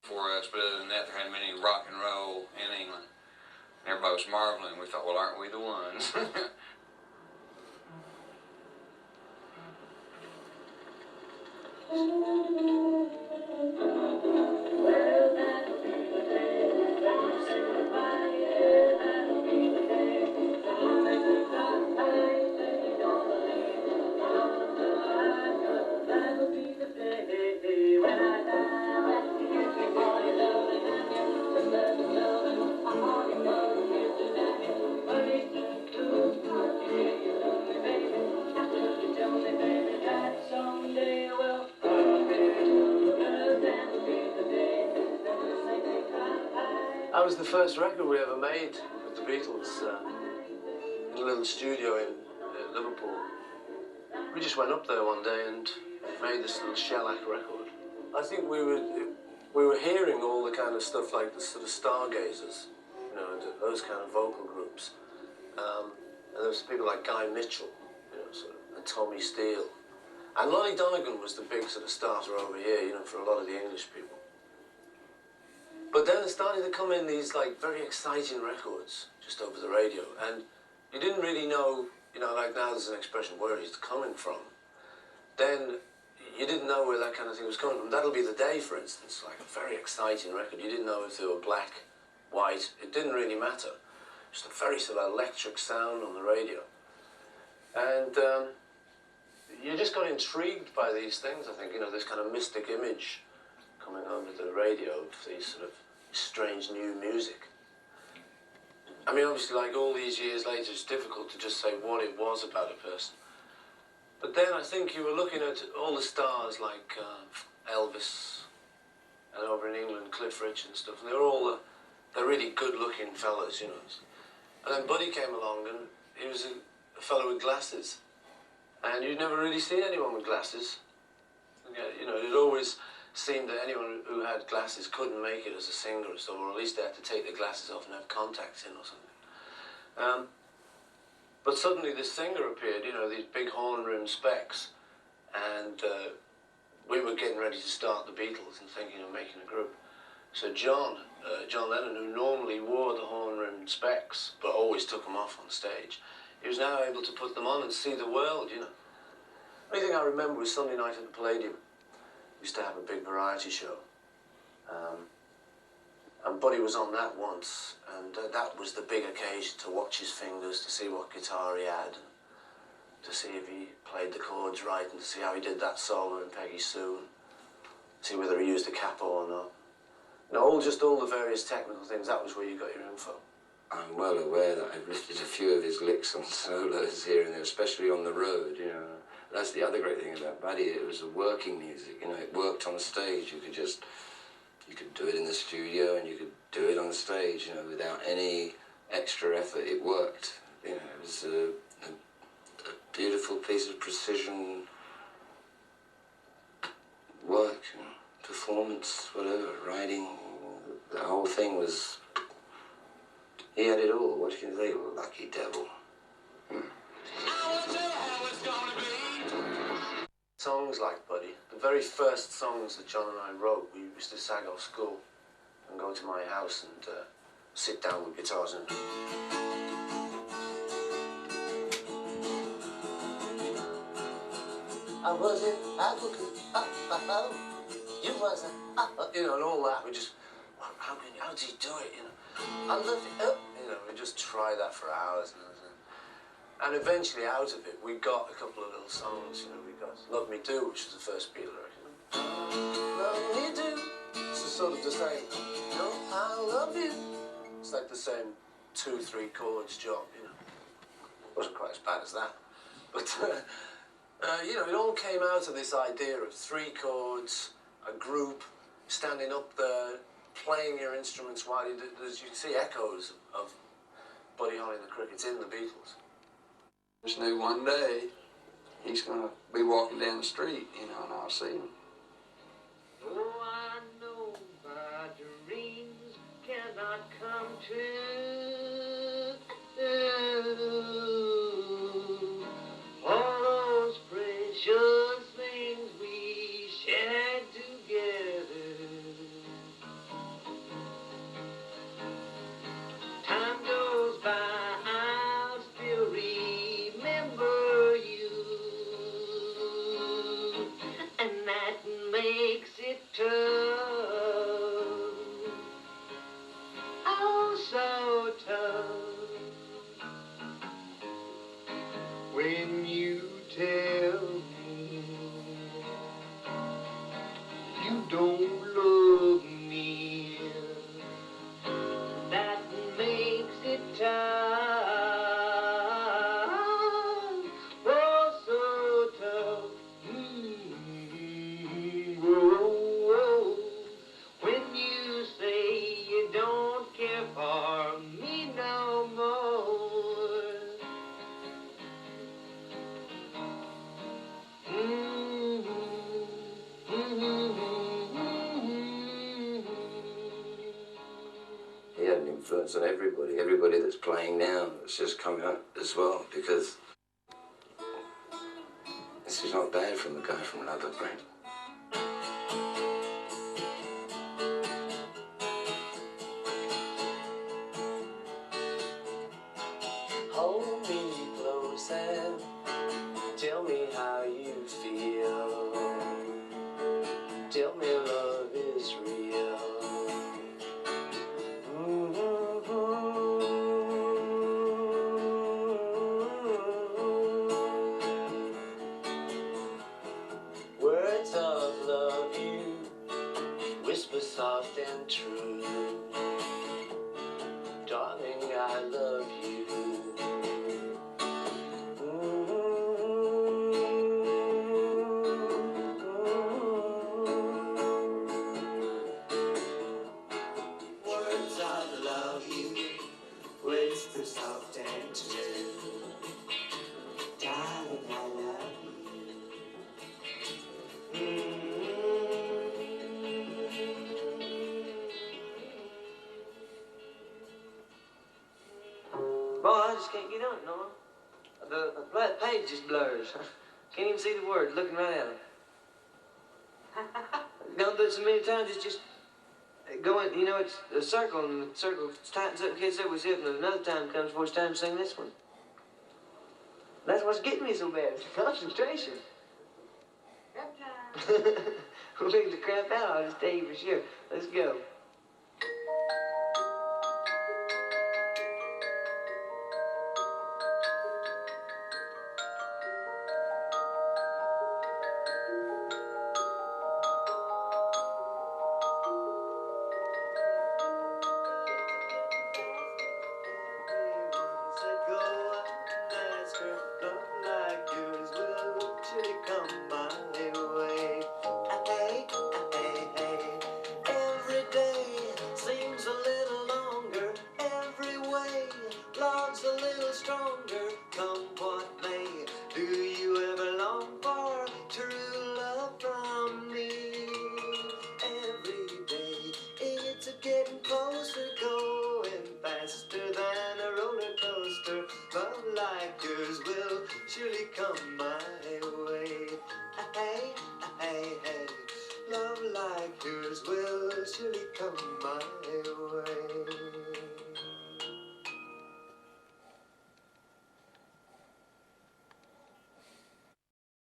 for us, but other than that, there hadn't been any rock and roll in England. And everybody was marveling. We thought, well, aren't we the ones? That was the first record we ever made with the Beatles in a little studio in Liverpool. We just went up there one day and made this little shellac record. I think we were hearing all the kind of stuff like the sort of Stargazers, you know, those kind of vocal groups. And there was people like Guy Mitchell, you know, sort of, and Tommy Steele. And Lonnie Donegan was the big sort of starter over here, you know, for a lot of the English people. But then it started to come in these like very exciting records just over the radio, and you didn't really know, you know, like now there's an expression, where it's coming from. Then you didn't know where that kind of thing was coming from. That'll Be the Day, for instance, like a very exciting record. You didn't know if they were black, white, it didn't really matter. Just a very sort of electric sound on the radio. And you just got intrigued by these things, I think, you know, this kind of mystic image coming over the radio of these sort of strange new music. I mean, obviously, like all these years later, it's difficult to just say what it was about a person. But then I think you were looking at all the stars like Elvis, and over in England, Cliff Richard and stuff, and they were all, they're really good-looking fellas, you know. And then Buddy came along, and he was a fellow with glasses. And you'd never really seen anyone with glasses. And, you know, it always seemed that anyone who had glasses couldn't make it as a singer or so, or at least they had to take their glasses off and have contacts in or something. But suddenly this singer appeared, you know, these big horn-rimmed specs, and we were getting ready to start the Beatles and thinking of making a group. So John Lennon, who normally wore the horn-rimmed specs, but always took them off on stage, he was now able to put them on and see the world, you know. The only thing I remember was Sunday night at the Palladium. We used to have a big variety show. And Buddy was on that once, and that was the big occasion to watch his fingers, to see what guitar he had, and to see if he played the chords right, and to see how he did that solo in Peggy Sue, and see whether he used a capo or not. You know, just all the various technical things, that was where you got your info. I'm well aware that I've lifted a few of his licks on solos here and there, especially on the road, you know. That's the other great thing about Buddy, it was a working music, you know, it worked on the stage. You could do it in the studio and you could do it on the stage, you know, without any extra effort. It worked, you know, it was a beautiful piece of precision work, you know, performance, whatever, writing, the whole thing was, he had it all. What can you say, lucky devil? Songs like Buddy, the very first songs that John and I wrote, we used to sag off school and go to my house and sit down with guitars and I was in Africa, you was you know, and all that. We just, how did he do it, you know? I love you, you know, we just try that for hours. And eventually out of it, we got a couple of little songs, you know, we got Love Me Do, which was the first Beatle record. Love me do, it's sort of the same, you know, I love you. It's like the same 2-3 chords job, you know. Wasn't quite as bad as that. But, you know, it all came out of this idea of 3 chords, a group, standing up there, playing your instruments while you can see echoes of Buddy Holly and the Crickets in the Beatles. Just knew one day he's going to be walking down the street, you know, and I'll see him. Oh, I know my dreams cannot come true. All those precious things we shared together. you don't love me. That makes it tough, oh so tough. Whoa. When you say you don't care for me no more. He had an influence on everybody that's playing now. It's just come out as well, because this is not bad from a guy from another brand. Hold me close and tell me how you feel. Tell me love is real. Words of love you whisper soft and true. Darling, I love you. Words of love you whisper soft and true. Darling, I love you. Boy, I just can't get on it, Norm. The black page just blurs. Can't even see the words, looking right at it. Don't do it so many times, it's just going, you know, it's a circle, and the circle tightens up, gets up with zip, and another time comes before it's time to sing this one. That's what's getting me so bad, it's the concentration. We'll leave the crap out, I'll just tell you for sure. Let's go.